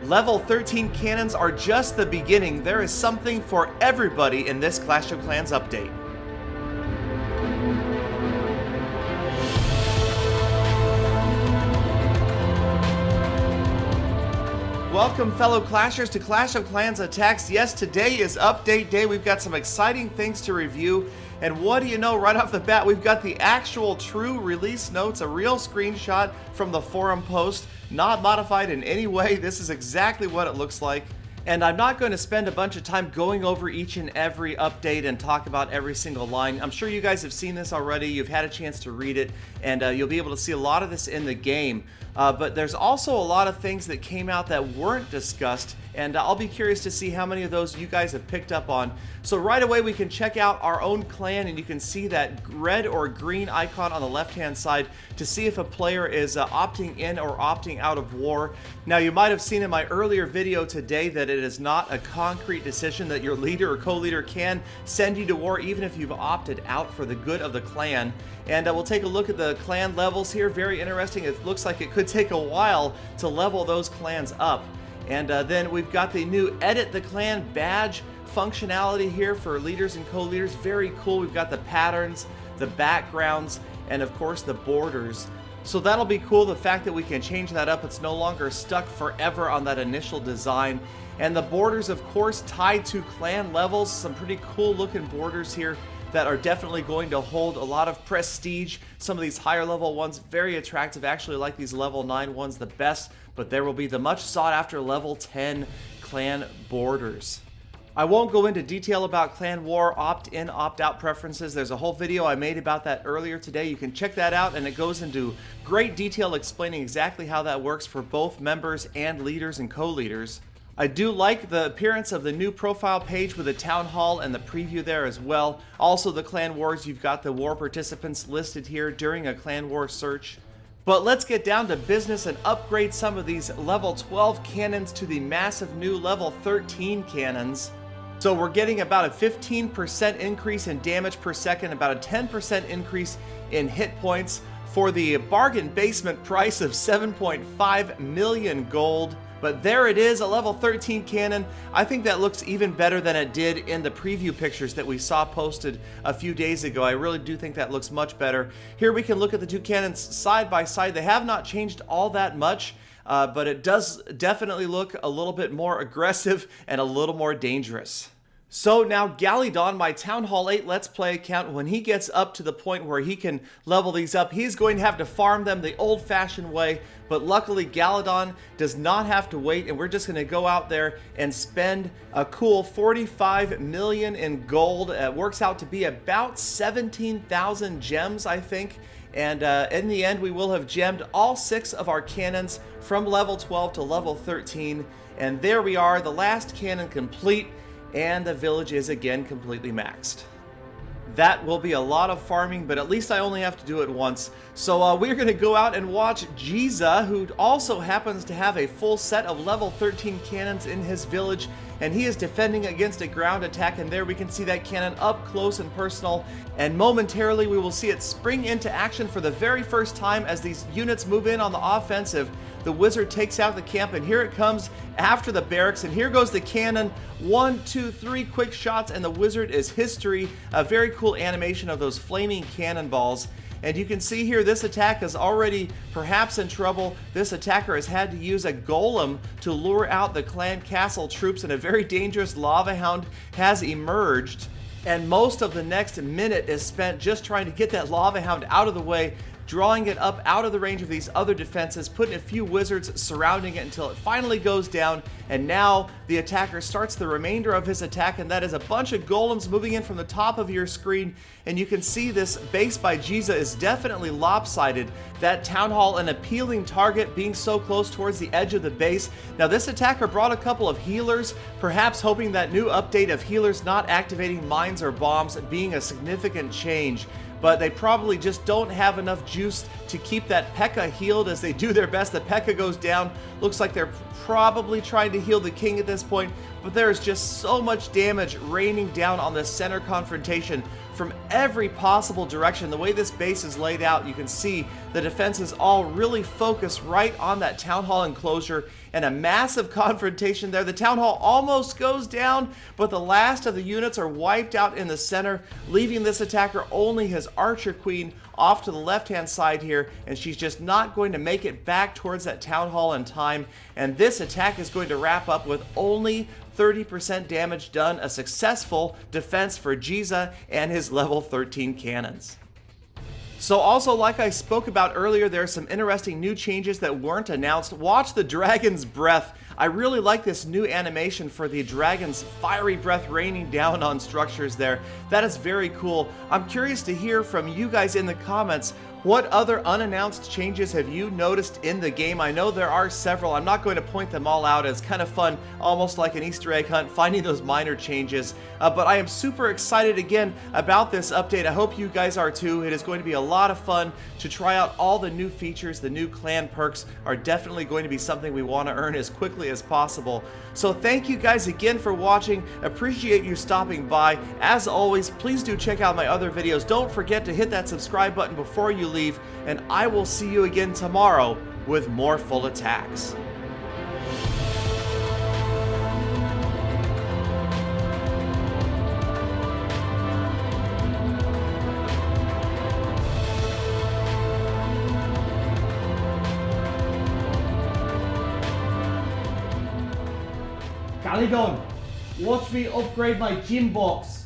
Level 13 cannons are just the beginning. There is something for everybody in this Clash of Clans update. Welcome, fellow Clashers, to Clash of Clans Attacks. Yes, today is update day. We've got some exciting things to review. And what do you know, right off the bat, we've got the actual true release notes, a real screenshot from the forum post, not modified in any way. This is exactly what it looks like. And I'm not going to spend a bunch of time going over each and every update and talk about every single line. I'm sure you guys have seen this already. You've had a chance to read it, and you'll be able to see a lot of this in the game. But there's also a lot of things that came out that weren't discussed, and I'll be curious to see how many of those you guys have picked up on. So right away we can check out our own clan, and you can see that red or green icon on the left-hand side to see if a player is opting in or opting out of war. Now, you might have seen in my earlier video today that it is not a concrete decision, that your leader or co-leader can send you to war even if you've opted out for the good of the clan. And we'll take a look at the clan levels here. Very interesting. It looks like it could take a while to level those clans up. And then we've got the new Edit the Clan badge functionality here for leaders and co-leaders. Very cool. We've got the patterns, the backgrounds, and of course the borders. So that'll be cool, the fact that we can change that up. It's no longer stuck forever on that initial design. And the borders, of course, tied to clan levels. Some pretty cool looking borders here that are definitely going to hold a lot of prestige. Some of these higher level ones, very attractive. Actually like these level 9 ones the best, but there will be the much sought after level 10 clan borders. I won't go into detail about clan war opt-in, opt-out preferences. There's a whole video I made about that earlier today. You can check that out, and it goes into great detail explaining exactly how that works for both members and leaders and co-leaders. I do like the appearance of the new profile page with the town hall and the preview there as well. Also the clan wars, you've got the war participants listed here during a clan war search. But let's get down to business and upgrade some of these level 12 cannons to the massive new level 13 cannons. So we're getting about a 15% increase in damage per second, about a 10% increase in hit points for the bargain basement price of 7.5 million gold. But there it is, a level 13 cannon. I think that looks even better than it did in the preview pictures that we saw posted a few days ago. I really do think that looks much better. Here we can look at the two cannons side by side. They have not changed all that much, but it does definitely look a little bit more aggressive and a little more dangerous. So now Galadon, my Town Hall 8 Let's Play account, when he gets up to the point where he can level these up, he's going to have to farm them the old-fashioned way. But luckily Galadon does not have to wait, and we're just going to go out there and spend a cool 45 million in gold. It works out to be about 17,000 gems, I think. And in the end, we will have gemmed all 6 of our cannons from level 12 to level 13. And there we are, the last cannon complete. And the village is again completely maxed. That will be a lot of farming, but at least I only have to do it once. So we're going to go out and watch Jiza, who also happens to have a full set of level 13 cannons in his village, and he is defending against a ground attack, and there we can see that cannon up close and personal, and momentarily we will see it spring into action for the very first time as these units move in on the offensive. The wizard takes out the camp, and here it comes after the barracks, and here goes the cannon. 1, 2, 3 quick shots, and the wizard is history. A very cool animation of those flaming cannonballs. And you can see here this attack is already perhaps in trouble. This attacker has had to use a golem to lure out the clan castle troops, and a very dangerous lava hound has emerged. And most of the next minute is spent just trying to get that lava hound out of the way, drawing it up out of the range of these other defenses, putting a few wizards surrounding it until it finally goes down. And now the attacker starts the remainder of his attack, and that is a bunch of golems moving in from the top of your screen. And you can see this base by Jiza is definitely lopsided. That town hall an appealing target, being so close towards the edge of the base. Now this attacker brought a couple of healers, perhaps hoping that new update of healers not activating mines or bombs being a significant change. But they probably just don't have enough juice to keep that P.E.K.K.A. healed as they do their best. The P.E.K.K.A. goes down. Looks like they're probably trying to heal the king at this point, but there is just so much damage raining down on the center confrontation from every possible direction. The way this base is laid out, you can see the defenses all really focus right on that town hall enclosure, and a massive confrontation there. The town hall almost goes down, but the last of the units are wiped out in the center, leaving this attacker only his archer queen off to the left-hand side here, and she's just not going to make it back towards that town hall in time. And this attack is going to wrap up with only 30% damage done, a successful defense for Giza and his level 13 cannons. So also, like I spoke about earlier, there are some interesting new changes that weren't announced. Watch the dragon's breath. I really like this new animation for the dragon's fiery breath raining down on structures there. That is very cool. I'm curious to hear from you guys in the comments. What other unannounced changes have you noticed in the game? I know there are several. I'm not going to point them all out. It's kind of fun, almost like an Easter egg hunt, finding those minor changes. But I am super excited again about this update. I hope you guys are too. It is going to be a lot of fun to try out all the new features. The new clan perks are definitely going to be something we want to earn as quickly as possible. So thank you guys again for watching. Appreciate you stopping by. As always, please do check out my other videos. Don't forget to hit that subscribe button before you leave, and I will see you again tomorrow with more full attacks. Galadon, watch me upgrade my gym box.